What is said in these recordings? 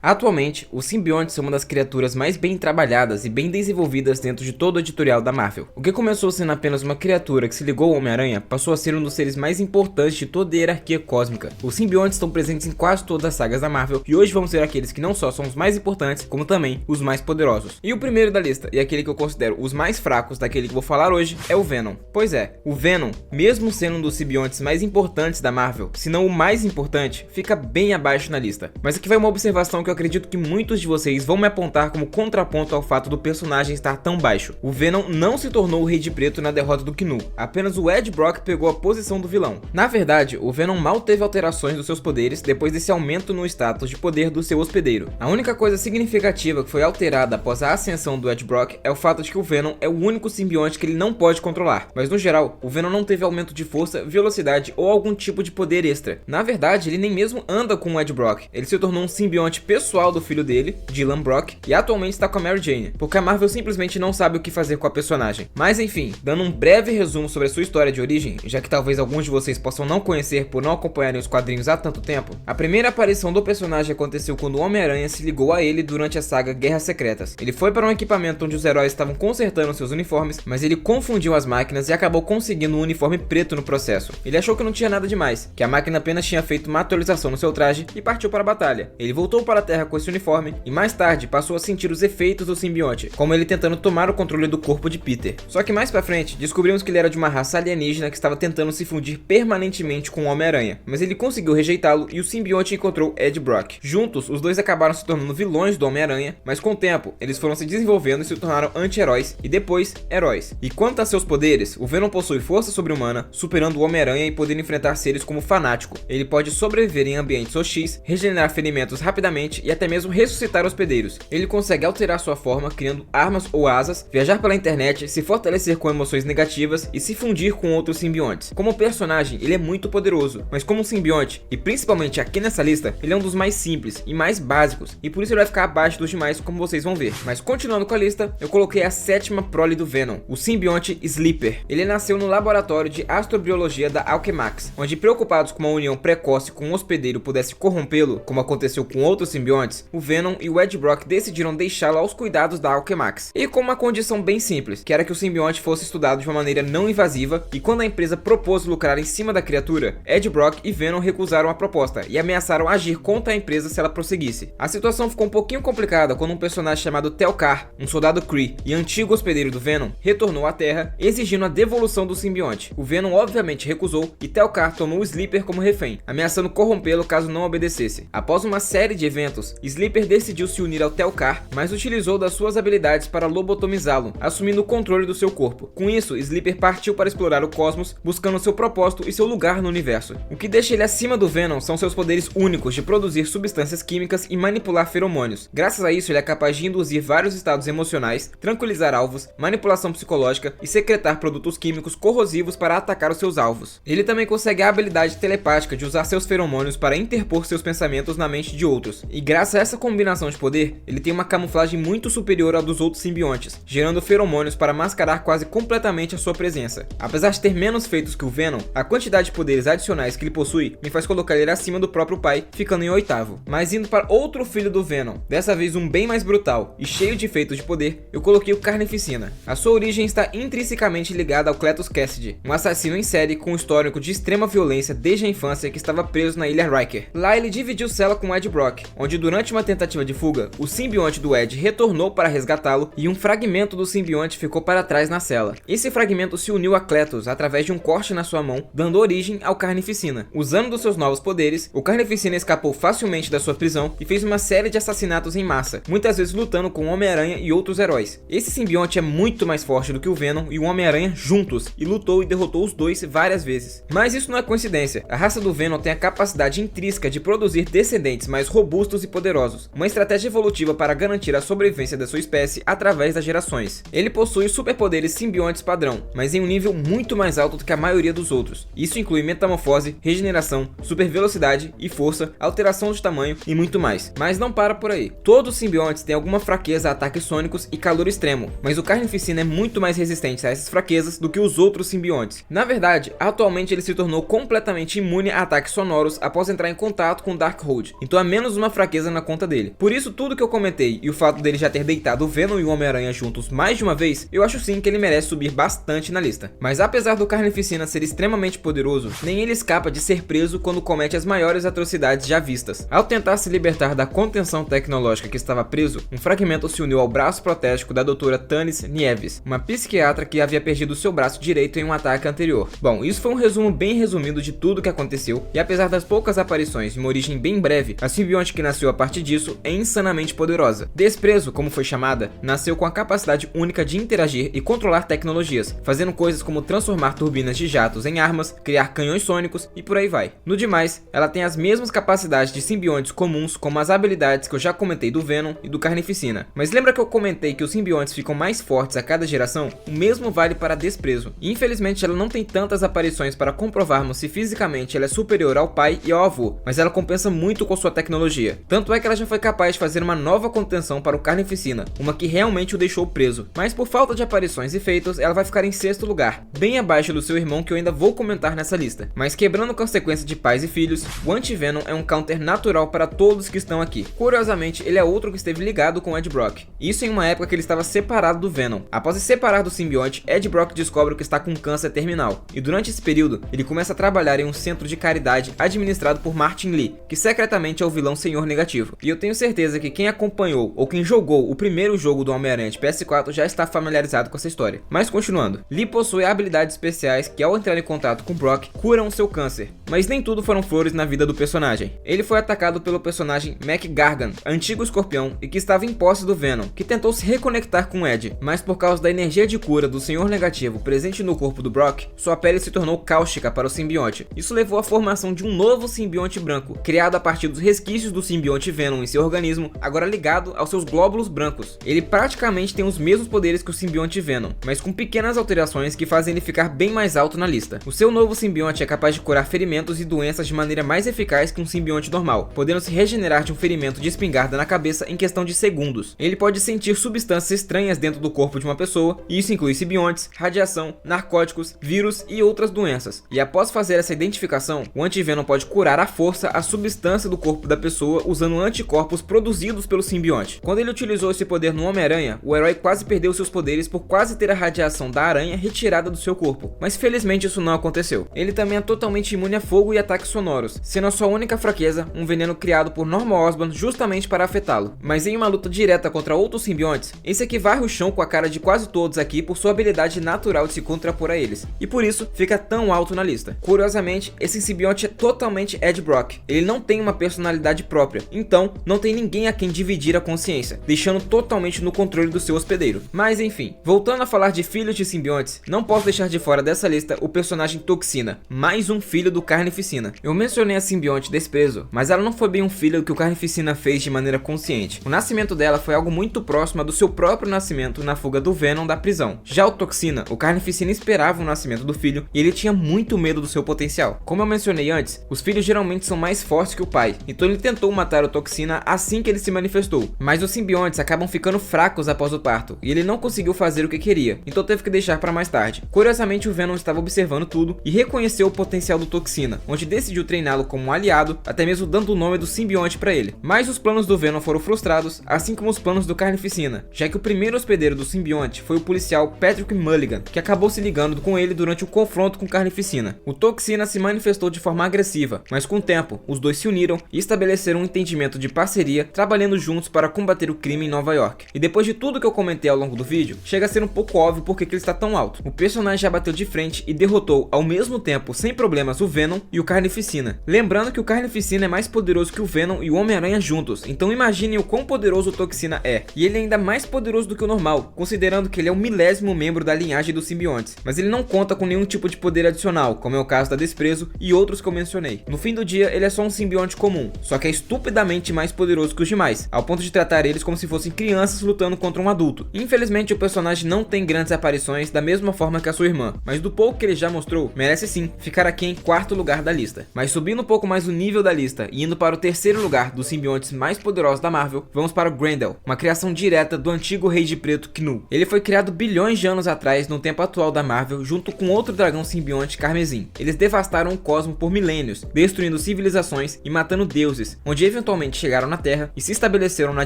Atualmente, os simbiontes são uma das criaturas mais bem trabalhadas e bem desenvolvidas dentro de todo o editorial da Marvel. O que começou sendo apenas uma criatura que se ligou ao Homem-Aranha passou a ser um dos seres mais importantes de toda a hierarquia cósmica. Os simbiontes estão presentes em quase todas as sagas da Marvel e hoje vamos ver aqueles que não só são os mais importantes, como também os mais poderosos. E o primeiro da lista, e aquele que eu considero os mais fracos daquele que vou falar hoje, é o Venom. Pois é, o Venom, mesmo sendo um dos simbiontes mais importantes da Marvel, se não o mais importante, fica bem abaixo na lista. Mas aqui vai uma observação que eu acredito que muitos de vocês vão me apontar como contraponto ao fato do personagem estar tão baixo. O Venom não se tornou o Rei de Preto na derrota do Knu, apenas o Ed Brock pegou a posição do vilão. Na verdade, o Venom mal teve alterações dos seus poderes depois desse aumento no status de poder do seu hospedeiro. A única coisa significativa que foi alterada após a ascensão do Ed Brock é o fato de que o Venom é o único simbionte que ele não pode controlar, mas no geral, o Venom não teve aumento de força, velocidade ou algum tipo de poder extra. Na verdade, ele nem mesmo anda com o Ed Brock, ele se tornou um simbionte pessoal do filho dele, Dylan Brock, e atualmente está com a Mary Jane, porque a Marvel simplesmente não sabe o que fazer com a personagem. Mas enfim, dando um breve resumo sobre a sua história de origem, já que talvez alguns de vocês possam não conhecer por não acompanharem os quadrinhos há tanto tempo, a primeira aparição do personagem aconteceu quando o Homem-Aranha se ligou a ele durante a saga Guerras Secretas. Ele foi para um equipamento onde os heróis estavam consertando seus uniformes, mas ele confundiu as máquinas e acabou conseguindo um uniforme preto no processo. Ele achou que não tinha nada demais, que a máquina apenas tinha feito uma atualização no seu traje e partiu para a batalha. Ele voltou para a Terra com esse uniforme e mais tarde passou a sentir os efeitos do simbionte, como ele tentando tomar o controle do corpo de Peter. Só que mais pra frente, descobrimos que ele era de uma raça alienígena que estava tentando se fundir permanentemente com o Homem-Aranha, mas ele conseguiu rejeitá-lo e o simbionte encontrou Ed Brock. Juntos, os dois acabaram se tornando vilões do Homem-Aranha, mas com o tempo, eles foram se desenvolvendo e se tornaram anti-heróis e depois, heróis. E quanto a seus poderes, o Venom possui força sobre-humana, superando o Homem-Aranha e podendo enfrentar seres como Fanático. Ele pode sobreviver em ambientes hostis, regenerar ferimentos rapidamente e até mesmo ressuscitar hospedeiros. Ele consegue alterar sua forma, criando armas ou asas, viajar pela internet, se fortalecer com emoções negativas e se fundir com outros simbiontes. Como personagem, ele é muito poderoso, mas como um simbionte, e principalmente aqui nessa lista, ele é um dos mais simples e mais básicos, e por isso ele vai ficar abaixo dos demais, como vocês vão ver. Mas continuando com a lista, eu coloquei a sétima prole do Venom, o simbionte Sleeper. Ele nasceu no laboratório de astrobiologia da Alchemax, onde, preocupados com uma união precoce com um hospedeiro pudesse corrompê-lo, como aconteceu com outros simbiontes, o Venom e o Ed Brock decidiram deixá-lo aos cuidados da Alchemax, e com uma condição bem simples, que era que o simbionte fosse estudado de uma maneira não invasiva, e quando a empresa propôs lucrar em cima da criatura, Ed Brock e Venom recusaram a proposta e ameaçaram agir contra a empresa se ela prosseguisse. A situação ficou um pouquinho complicada quando um personagem chamado Tel-Kar, um soldado Kree e antigo hospedeiro do Venom, retornou à Terra exigindo a devolução do simbionte. O Venom obviamente recusou e Tel-Kar tomou o Sleeper como refém, ameaçando corrompê-lo caso não obedecesse. Após uma série de eventos, Sleeper decidiu se unir ao Tel-Kar, mas utilizou das suas habilidades para lobotomizá-lo, assumindo o controle do seu corpo. Com isso, Sleeper partiu para explorar o cosmos, buscando seu propósito e seu lugar no universo. O que deixa ele acima do Venom são seus poderes únicos de produzir substâncias químicas e manipular feromônios. Graças a isso, ele é capaz de induzir vários estados emocionais, tranquilizar alvos, manipulação psicológica e secretar produtos químicos corrosivos para atacar os seus alvos. Ele também consegue a habilidade telepática de usar seus feromônios para interpor seus pensamentos na mente de outros. E graças a essa combinação de poder, ele tem uma camuflagem muito superior à dos outros simbiontes, gerando feromônios para mascarar quase completamente a sua presença. Apesar de ter menos feitos que o Venom, a quantidade de poderes adicionais que ele possui me faz colocar ele acima do próprio pai, ficando em oitavo. Mas indo para outro filho do Venom, dessa vez um bem mais brutal e cheio de efeitos de poder, eu coloquei o Carnificina. A sua origem está intrinsecamente ligada ao Cletus Cassidy, um assassino em série com um histórico de extrema violência desde a infância que estava preso na Ilha Riker. Lá ele dividiu cela com Ed Brock, onde durante uma tentativa de fuga, o simbionte do Ed retornou para resgatá-lo e um fragmento do simbionte ficou para trás na cela. Esse fragmento se uniu a Cletus através de um corte na sua mão, dando origem ao Carnificina. Usando dos seus novos poderes, o Carnificina escapou facilmente da sua prisão e fez uma série de assassinatos em massa, muitas vezes lutando com o Homem-Aranha e outros heróis. Esse simbionte é muito mais forte do que o Venom e o Homem-Aranha juntos, e lutou e derrotou os dois várias vezes. Mas isso não é coincidência, a raça do Venom tem a capacidade intrínseca de produzir descendentes mais robustos e poderosos, uma estratégia evolutiva para garantir a sobrevivência da sua espécie através das gerações. Ele possui superpoderes simbiontes padrão, mas em um nível muito mais alto do que a maioria dos outros. Isso inclui metamorfose, regeneração, super velocidade e força, alteração de tamanho e muito mais. Mas não para por aí. Todos os simbiontes têm alguma fraqueza a ataques sônicos e calor extremo, mas o Carnificina é muito mais resistente a essas fraquezas do que os outros simbiontes. Na verdade, atualmente ele se tornou completamente imune a ataques sonoros após entrar em contato com Darkhold, então a menos uma fraqueza fraqueza na conta dele. Por isso, tudo que eu comentei e o fato dele já ter deitado o Venom e o Homem-Aranha juntos mais de uma vez, eu acho sim que ele merece subir bastante na lista. Mas apesar do Carnificina ser extremamente poderoso, nem ele escapa de ser preso quando comete as maiores atrocidades já vistas. Ao tentar se libertar da contenção tecnológica que estava preso, um fragmento se uniu ao braço protético da doutora Tanis Nieves, uma psiquiatra que havia perdido seu braço direito em um ataque anterior. Bom, isso foi um resumo bem resumido de tudo o que aconteceu, e apesar das poucas aparições e uma origem bem breve, a simbionte que nasceu a partir disso é insanamente poderosa. Desprezo, como foi chamada, nasceu com a capacidade única de interagir e controlar tecnologias, fazendo coisas como transformar turbinas de jatos em armas, criar canhões sônicos e por aí vai. No demais, ela tem as mesmas capacidades de simbiontes comuns, como as habilidades que eu já comentei do Venom e do Carnificina. Mas lembra que eu comentei que os simbiontes ficam mais fortes a cada geração? O mesmo vale para Desprezo. E infelizmente ela não tem tantas aparições para comprovarmos se fisicamente ela é superior ao pai e ao avô, mas ela compensa muito com sua tecnologia. Tanto é que ela já foi capaz de fazer uma nova contenção para o Carnificina, uma que realmente o deixou preso. Mas por falta de aparições e feitos, ela vai ficar em 6º lugar, bem abaixo do seu irmão que eu ainda vou comentar nessa lista. Mas quebrando consequência de pais e filhos, o Anti-Venom é um counter natural para todos que estão aqui. Curiosamente, ele é outro que esteve ligado com Ed Brock, isso em uma época que ele estava separado do Venom. Após se separar do simbionte, Ed Brock descobre que está com câncer terminal, e durante esse período, ele começa a trabalhar em um centro de caridade administrado por Martin Lee, que secretamente é o vilão Senhor Negativo. E eu tenho certeza que quem acompanhou ou quem jogou o primeiro jogo do Homem-Aranha de PS4 já está familiarizado com essa história. Mas continuando, Lee possui habilidades especiais que ao entrar em contato com Brock, curam seu câncer. Mas nem tudo foram flores na vida do personagem. Ele foi atacado pelo personagem Mac Gargan, antigo escorpião e que estava em posse do Venom, que tentou se reconectar com Ed, mas por causa da energia de cura do Senhor Negativo presente no corpo do Brock, sua pele se tornou cáustica para o simbionte. Isso levou à formação de um novo simbionte branco, criado a partir dos resquícios do simbionte Venom em seu organismo, agora ligado aos seus glóbulos brancos. Ele praticamente tem os mesmos poderes que o simbionte Venom, mas com pequenas alterações que fazem ele ficar bem mais alto na lista. O seu novo simbionte é capaz de curar ferimentos e doenças de maneira mais eficaz que um simbionte normal, podendo se regenerar de um ferimento de espingarda na cabeça em questão de segundos. Ele pode sentir substâncias estranhas dentro do corpo de uma pessoa, e isso inclui simbiontes, radiação, narcóticos, vírus e outras doenças. E após fazer essa identificação, o Anti-Venom pode curar à força a substância do corpo da pessoa usando anticorpos produzidos pelo simbionte. Quando ele utilizou esse poder no Homem-Aranha, o herói quase perdeu seus poderes por quase ter a radiação da aranha retirada do seu corpo, mas felizmente isso não aconteceu. Ele também é totalmente imune a fogo e ataques sonoros, sendo a sua única fraqueza um veneno criado por Norman Osborn justamente para afetá-lo. Mas em uma luta direta contra outros simbiontes, esse aqui varre o chão com a cara de quase todos aqui por sua habilidade natural de se contrapor a eles, e por isso fica tão alto na lista. Curiosamente, esse simbionte é totalmente Ed Brock, ele não tem uma personalidade própria, então não tem ninguém a quem dividir a consciência, deixando totalmente no controle do seu hospedeiro. Mas enfim, voltando a falar de filhos de simbiontes, não posso deixar de fora dessa lista o personagem Toxina, mais um filho do Carnificina. Eu mencionei a simbionte Desprezo, mas ela não foi bem um filho que o Carnificina fez de maneira consciente. O nascimento dela foi algo muito próximo do seu próprio nascimento na fuga do Venom da prisão. Já o Toxina, o Carnificina esperava o nascimento do filho e ele tinha muito medo do seu potencial. Como eu mencionei antes, os filhos geralmente são mais fortes que o pai, então ele tentou matar o Toxina assim que ele se manifestou. Mas os simbiontes acabam ficando fracos após o parto, e ele não conseguiu fazer o que queria, então teve que deixar para mais tarde. Curiosamente, o Venom estava observando tudo e reconheceu o potencial do Toxina, onde decidiu treiná-lo como um aliado, até mesmo dando o nome do simbionte para ele. Mas os planos do Venom foram frustrados, assim como os planos do Carnificina, já que o primeiro hospedeiro do simbionte foi o policial Patrick Mulligan, que acabou se ligando com ele durante o confronto com o Carnificina. O Toxina se manifestou de forma agressiva, mas com o tempo, os dois se uniram e estabeleceram um entendimento de parceria, trabalhando juntos para combater o crime em Nova York. E depois de tudo que eu comentei ao longo do vídeo, chega a ser um pouco óbvio porque que ele está tão alto. O personagem já bateu de frente e derrotou ao mesmo tempo, sem problemas, o Venom e o Carnificina. Lembrando que o Carnificina é mais poderoso que o Venom e o Homem-Aranha juntos, então imaginem o quão poderoso o Toxina é. E ele é ainda mais poderoso do que o normal, considerando que ele é o 1000º membro da linhagem dos simbiontes, mas ele não conta com nenhum tipo de poder adicional, como é o caso da Desprezo e outros que eu mencionei. No fim do dia, ele é só um simbionte comum, só que é estupidamente mais poderoso que os demais, ao ponto de tratar eles como se fossem crianças lutando contra um adulto. Infelizmente, o personagem não tem grandes aparições da mesma forma que a sua irmã, mas do pouco que ele já mostrou, merece sim ficar aqui em 4º lugar da lista. Mas subindo um pouco mais o nível da lista e indo para o 3º lugar dos simbiontes mais poderosos da Marvel, vamos para o Grendel, uma criação direta do antigo Rei de Preto Knu. Ele foi criado bilhões de anos atrás no tempo atual da Marvel, junto com outro dragão simbionte Carmesim. Eles devastaram o cosmos por milênios, destruindo civilizações e matando deuses, onde eventualmente chegaram na Terra e se estabeleceram na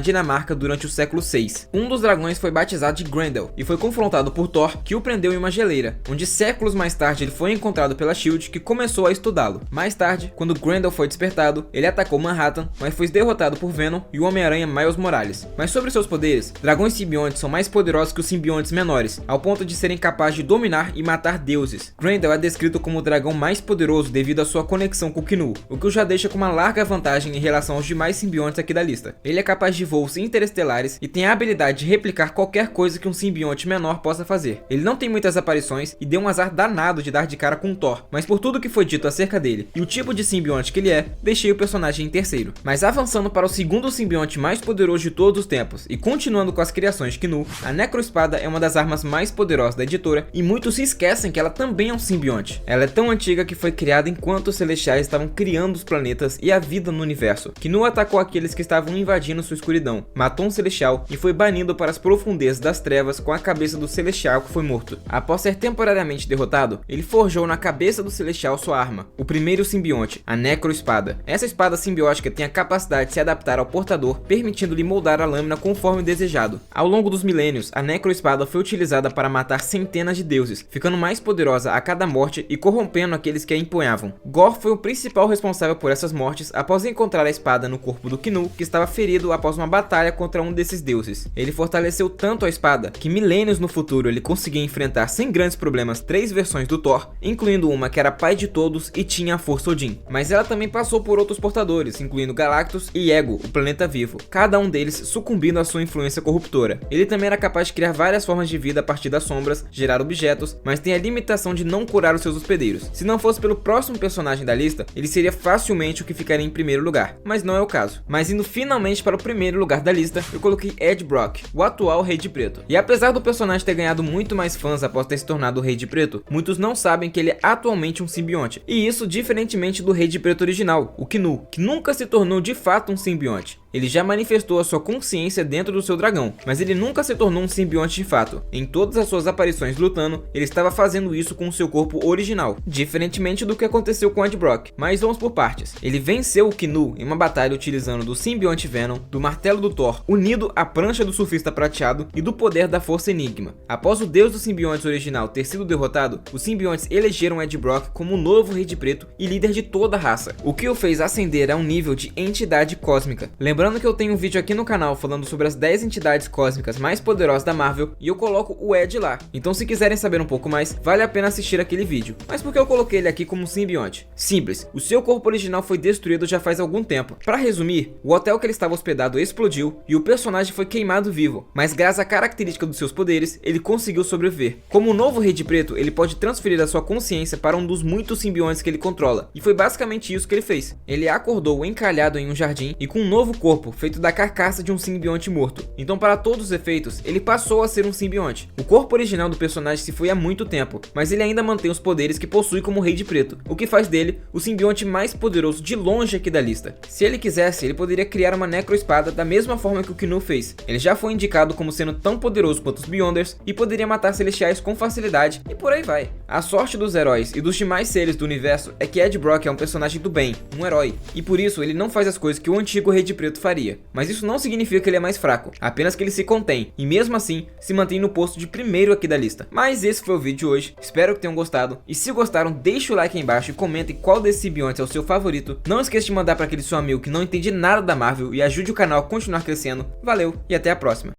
Dinamarca durante o século VI. Um dos dragões foi batizado de Grendel e foi confrontado por Thor, que o prendeu em uma geleira, onde séculos mais tarde ele foi encontrado pela SHIELD, que começou a estudá-lo. Mais tarde, quando Grendel foi despertado, ele atacou Manhattan, mas foi derrotado por Venom e o Homem-Aranha Miles Morales. Mas sobre seus poderes, dragões simbiontes são mais poderosos que os simbiontes menores, ao ponto de serem capazes de dominar e matar deuses. Grendel é descrito como o dragão mais poderoso devido à sua conexão com o Knu, o que o já deixa com uma larga vantagem em relação aos demais simbiontes aqui da lista. Ele é capaz de voos interestelares e tem a habilidade de replicar qualquer coisa que um simbionte menor possa fazer. Ele não tem muitas aparições e deu um azar danado de dar de cara com Thor, mas por tudo que foi dito acerca dele e o tipo de simbionte que ele é, deixei o personagem em terceiro. Mas avançando para o segundo simbionte mais poderoso de todos os tempos e continuando com as criações de Knu, a Necroespada é uma das armas mais poderosas da editora e muitos se esquecem que ela também é um simbionte. Ela é tão antiga que foi criada enquanto os Celestiais estavam criando os planetas e a vida no universo. Knu atacou aqueles que estavam invadindo sua escuridão, matou um Celestial e foi banido para as profundezas das trevas com a cabeça do Celestial que foi morto. Após ser temporariamente derrotado, ele forjou na cabeça do Celestial sua arma, o primeiro simbionte, a Necroespada. Essa espada simbiótica tem a capacidade de se adaptar ao portador, permitindo-lhe moldar a lâmina conforme desejado. Ao longo dos milênios, a Necroespada foi utilizada para matar centenas de deuses, ficando mais poderosa a cada morte e corrompendo aqueles que a empunhavam. Gorr foi o principal responsável por essas mortes após encontrar a espada no corpo do Knu, que estava ferido após uma batalha contra um desses deuses. Ele fortaleceu tanto a espada que milênios no futuro ele conseguia enfrentar sem grandes problemas 3 versões do Thor, incluindo uma que era pai de todos e tinha a força Odin. Mas ela também passou por outros portadores, incluindo Galactus e Ego, o planeta vivo, cada um deles sucumbindo à sua influência corruptora. Ele também era capaz de criar várias formas de vida a partir das sombras, gerar objetos, mas tem a limitação de não curar os seus hospedeiros. Se não fosse pelo próximo personagem da lista, ele seria facilmente o que ficaria em primeiro lugar, mas não é o caso. Mas indo finalmente para o primeiro lugar da lista, eu coloquei Ed Brock, o atual Rei de Preto. E apesar do personagem ter ganhado muito mais fãs após ter se tornado o Rei de Preto, muitos não sabem que ele é atualmente um simbionte, e isso diferentemente do Rei de Preto original, o Knu, que nunca se tornou de fato um simbionte. Ele já manifestou a sua consciência dentro do seu dragão, mas ele nunca se tornou um simbionte de fato. Em todas as suas aparições lutando, ele estava fazendo isso com o seu corpo original, diferentemente do que aconteceu com Ed Brock. Mas vamos por partes. Ele venceu o Knu em uma batalha utilizando do simbionte Venom, do martelo do Thor, unido à prancha do surfista prateado e do poder da força Enigma. Após o deus dos simbiontes original ter sido derrotado, os simbiontes elegeram Ed Brock como o novo Rei de Preto e líder de toda a raça, o que o fez ascender a um nível de entidade cósmica. Lembrando que eu tenho um vídeo aqui no canal falando sobre as 10 entidades cósmicas mais poderosas da Marvel e eu coloco o Ed lá. Então se quiserem saber um pouco mais, vale a pena assistir aquele vídeo. Mas por que eu coloquei ele aqui como simbionte? Simples, o seu corpo original foi destruído já faz algum tempo. Para resumir, o hotel que ele estava hospedado explodiu e o personagem foi queimado vivo, mas graças à característica dos seus poderes, ele conseguiu sobreviver. Como o novo Rei de Preto, ele pode transferir a sua consciência para um dos muitos simbiontes que ele controla, e foi basicamente isso que ele fez. Ele acordou encalhado em um jardim e com um novo corpo feito da carcaça de um simbionte morto. Então, para todos os efeitos, ele passou a ser um simbionte. O corpo original do personagem se foi há muito tempo, mas ele ainda mantém os poderes que possui como Rei de Preto, o que faz dele o simbionte mais poderoso de longe aqui da lista. Se ele quisesse, ele poderia criar uma Necroespada da mesma forma que o Knu fez. Ele já foi indicado como sendo tão poderoso quanto os Beyonders e poderia matar Celestiais com facilidade e por aí vai. A sorte dos heróis e dos demais seres do universo é que Ed Brock é um personagem do bem, um herói, e por isso ele não faz as coisas que o antigo Rei de Preto faria. Mas isso não significa que ele é mais fraco, apenas que ele se contém, e mesmo assim, se mantém no posto de primeiro aqui da lista. Mas esse foi o vídeo de hoje, espero que tenham gostado, e se gostaram, deixa o like aí embaixo e comentem qual desses simbiontes é o seu favorito. Não esqueça de mandar para aquele seu amigo que não entende nada da Marvel e ajude o canal a continuar crescendo. Valeu, e até a próxima.